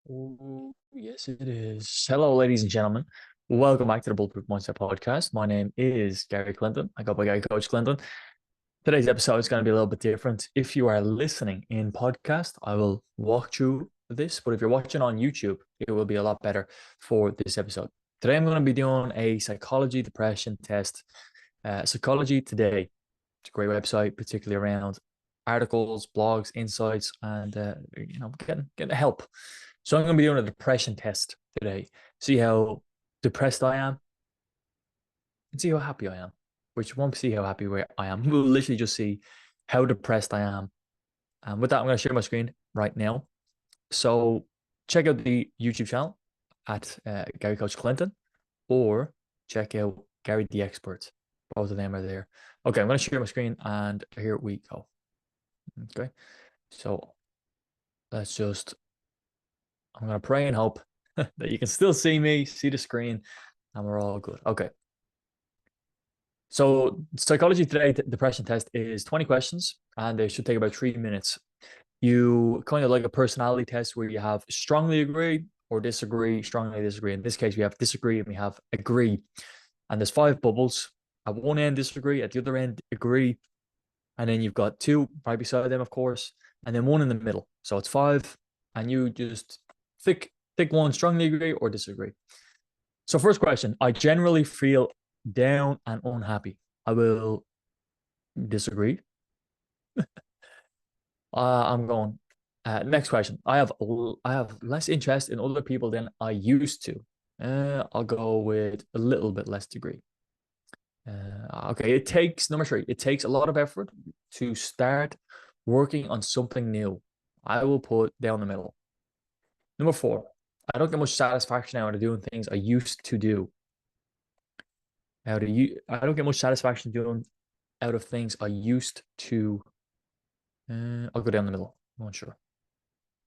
Oh, yes, it is. Hello, ladies and gentlemen. Welcome back to the Bulletproof Mindset podcast. My name is Gary Clinton. I go by Gary Coach Clinton. Today's episode is going to be a little bit different. If you are listening in podcast, I will walk through this. But if you're watching on YouTube, it will be a lot better for this episode. Today, I'm going to be doing a psychology depression test. Psychology Today. It's a great website, particularly around articles, blogs, insights, and getting help. So I'm going to be doing a depression test today. See how depressed I am and see how happy I am. Which won't see how happy I am. We'll literally just see how depressed I am. And with that, I'm going to share my screen right now. So check out the YouTube channel at Gary Coach Clinton, or check out Gary the Expert. Both of them are there. Okay, I'm going to share my screen, and here we go. Okay, so let's just, I'm going to pray and hope that you can still see me, see the screen, and we're all good. Okay. So Psychology Today depression test is 20 questions, and they should take about 3 minutes. You kind of like a personality test where you have strongly agree or disagree, strongly disagree. In this case, we have disagree and we have agree. And there's 5 bubbles. At one end, disagree. At the other end, agree. And then you've got 2 right beside them, of course, and then 1 in the middle. So it's 5, and you just pick one, strongly agree or disagree. So first question, I generally feel down and unhappy. I will disagree. I'm going. Next question. I have less interest in other people than I used to. I'll go with a little bit less degree. Okay, it takes, number 3, it takes a lot of effort to start working on something new. I will put down the middle. Number 4, I don't get much satisfaction out of doing things I used to do. I don't get much satisfaction doing out of things I used to. I'll go down the middle. I'm not sure.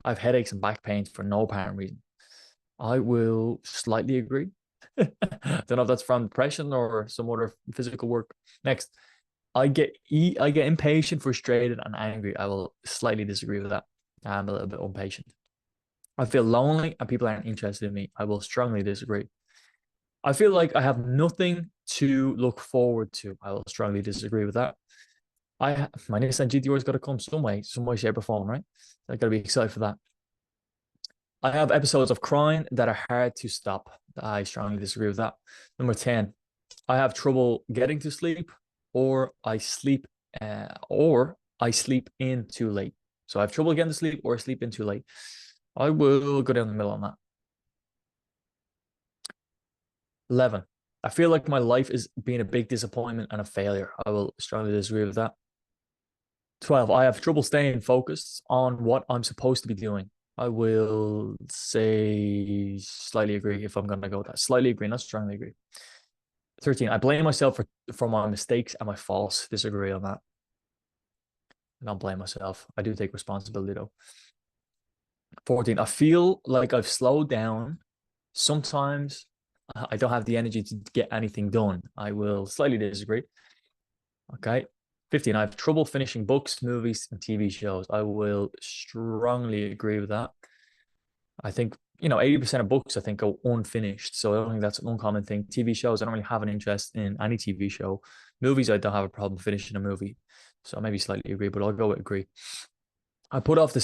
I have headaches and back pains for no apparent reason. I will slightly agree. Don't know if that's from depression or some other physical work. Next, I get impatient, frustrated, and angry. I will slightly disagree with that. I'm a little bit impatient. I feel lonely and people aren't interested in me. I will strongly disagree. I feel like I have nothing to look forward to. I will strongly disagree with that. My Nissan GTR's got to come some way, shape, or form, right? I got to be excited for that. I have episodes of crying that are hard to stop. I strongly disagree with that. Number 10, I have trouble getting to sleep, or I sleep in too late. So I have trouble getting to sleep or sleep in too late. I will go down the middle on that. 11, I feel like my life is being a big disappointment and a failure. I will strongly disagree with that. 12, I have trouble staying focused on what I'm supposed to be doing. I will say slightly agree if I'm going to go with that. Slightly agree, not strongly agree. 13, I blame myself for my mistakes and my faults. Disagree on that. I don't blame myself. I do take responsibility though. 14, I feel like I've slowed down. Sometimes I don't have the energy to get anything done. I will slightly disagree. Okay. 15, I have trouble finishing books, movies, and TV shows. I will strongly agree with that. I think, 80% of books, I think, go unfinished. So I don't think that's an uncommon thing. TV shows, I don't really have an interest in any TV show. Movies, I don't have a problem finishing a movie. So I maybe slightly agree, but I'll go with agree. I put off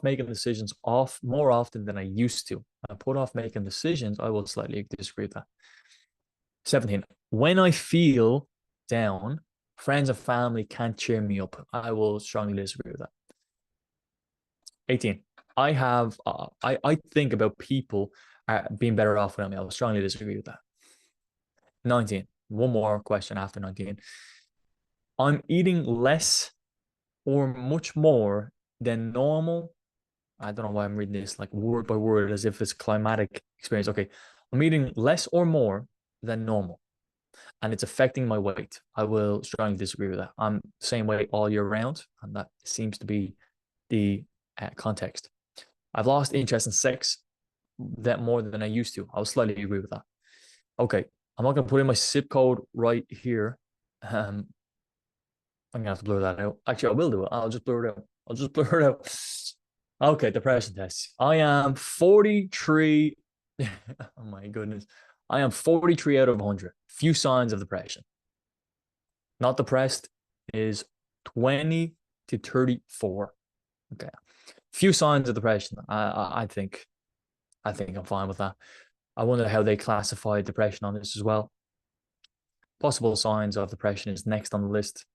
making decisions more often than I used to. I put off making decisions. I will slightly disagree with that. 17, when I feel down, friends and family can't cheer me up. I will strongly disagree with that. 18, I think about people being better off without me. I will strongly disagree with that. 19, one more question after 19. I'm eating less or much more than normal. I don't know why I'm reading this like word by word as if it's climatic experience. Okay, I'm eating less or more than normal, and it's affecting my weight. I will strongly disagree with that. I'm the same weight all year round, and that seems to be the context. I've lost interest in sex that more than I used to. I'll slightly agree with that. Okay, I'm not going to put in my zip code right here. I'm going to have to blur that out. Actually, I will do it. I'll just blur it out. Okay, depression tests. I am 43. Oh my goodness. I am 43 out of 100. Few signs of depression. Not depressed is 20 to 34. Okay. Few signs of depression. I think I'm fine with that. I wonder how they classify depression on this as well. Possible signs of depression is next on the list.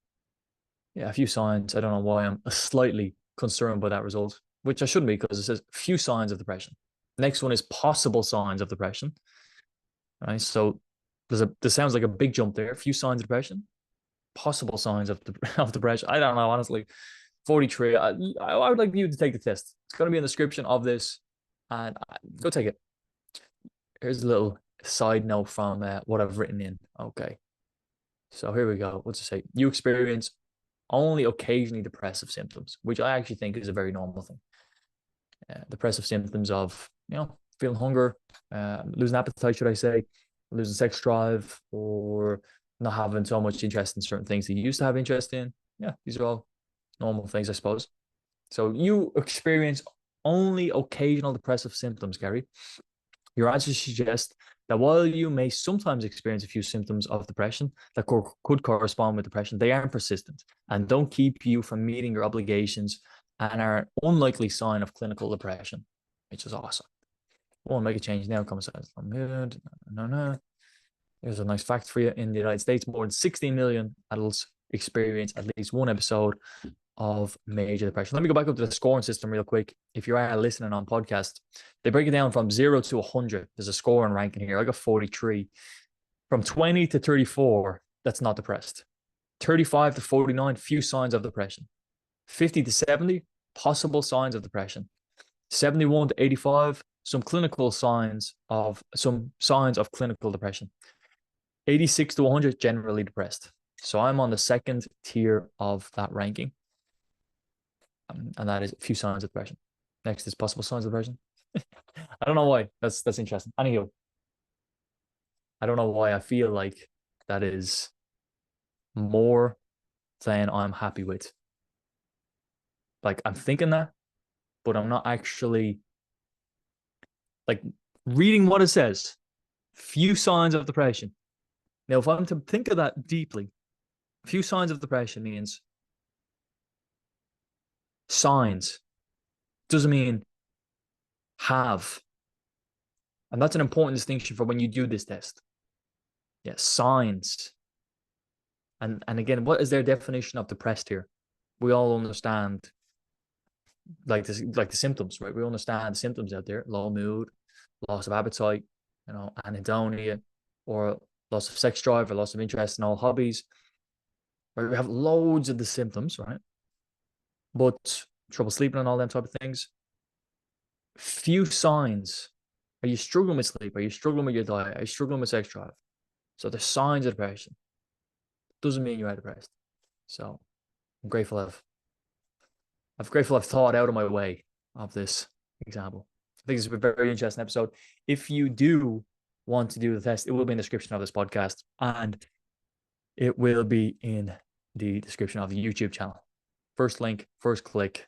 Yeah, a few signs. I don't know why I'm slightly concerned by that result, which I shouldn't be because it says few signs of depression. Next one is possible signs of depression. Right. So there sounds like a big jump there. Few signs of depression, possible signs of of depression. I don't know, honestly. 43. I would like you to take the test. It's going to be in the description of this, and go take it. Here's a little side note from what I've written in. Okay. So here we go. What's it say? You experience only occasionally depressive symptoms, which I actually think is a very normal thing. Depressive symptoms of, feeling hunger, losing appetite, should I say, losing sex drive, or not having so much interest in certain things that you used to have interest in. Yeah, these are all normal things, I suppose. So you experience only occasional depressive symptoms, Gary. Your answers suggest that while you may sometimes experience a few symptoms of depression that could correspond with depression, they aren't persistent and don't keep you from meeting your obligations and are an unlikely sign of clinical depression, which is awesome. I won't make a change now. Comes out. I'm good. No. Here's a nice fact for you. In the United States, more than 16 million adults experience at least one episode of major depression. Let me go back up to the scoring system real quick. If you are listening on podcast, they break it down from 0 to 100. There's a scoring ranking here. I got 43. From 20 to 34, that's not depressed. 35 to 49, few signs of depression. 50 to 70, possible signs of depression. 71 to 85, some signs of clinical depression. 86 to 100, generally depressed. So I'm on the second tier of that ranking. And that is a few signs of depression. Next is possible signs of depression. I don't know why. That's interesting. Anywho, I don't know why I feel like that is more than I'm happy with. Like, I'm thinking that, but I'm not actually like reading what it says. Few signs of depression. Now, if I'm to think of that deeply, few signs of depression means signs. Doesn't mean have. And that's an important distinction for when you do this test. Yeah, signs. And again, what is their definition of depressed here? We all understand like the symptoms, right? We understand the symptoms out there: low mood, loss of appetite, anhedonia, or loss of sex drive, or loss of interest in all hobbies. Right? We have loads of the symptoms, right? But trouble sleeping and all them type of things. Few signs. Are you struggling with sleep? Are you struggling with your diet? Are you struggling with sex drive? So the signs of depression. Doesn't mean you're depressed. So I'm grateful I've thought out of my way of this example. I think it's a very interesting episode. If you do want to do the test, it will be in the description of this podcast, and it will be in the description of the YouTube channel. First link, first click.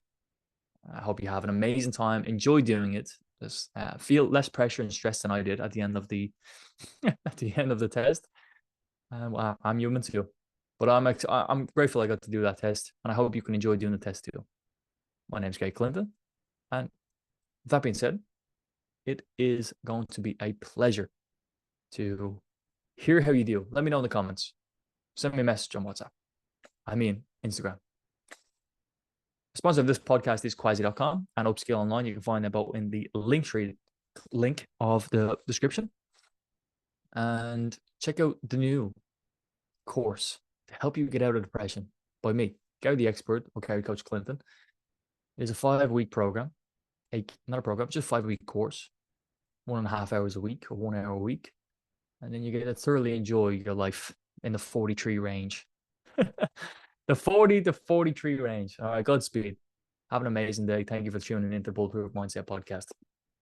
I hope you have an amazing time. Enjoy doing it. Just feel less pressure and stress than I did at the end of the at the end of the test. I'm human too, but I'm grateful I got to do that test, and I hope you can enjoy doing the test too. My name's Gary Clinton, and with that being said, it is going to be a pleasure to hear how you do. Let me know in the comments. Send me a message on WhatsApp. Instagram. The sponsor of this podcast is Quasi.com and Upskill Online. You can find them both in the link of the description. And check out the new course to help you get out of depression by me, Gary the Expert, or Gary Coach Clinton. It is a 5-week program. Not a program, just a 5-week course. 1.5 hours a week or 1 hour a week. And then you get to thoroughly enjoy your life in the 43 range. The 40 to 43 range. All right, Godspeed. Have an amazing day. Thank you for tuning in to Bulletproof Mindset Podcast.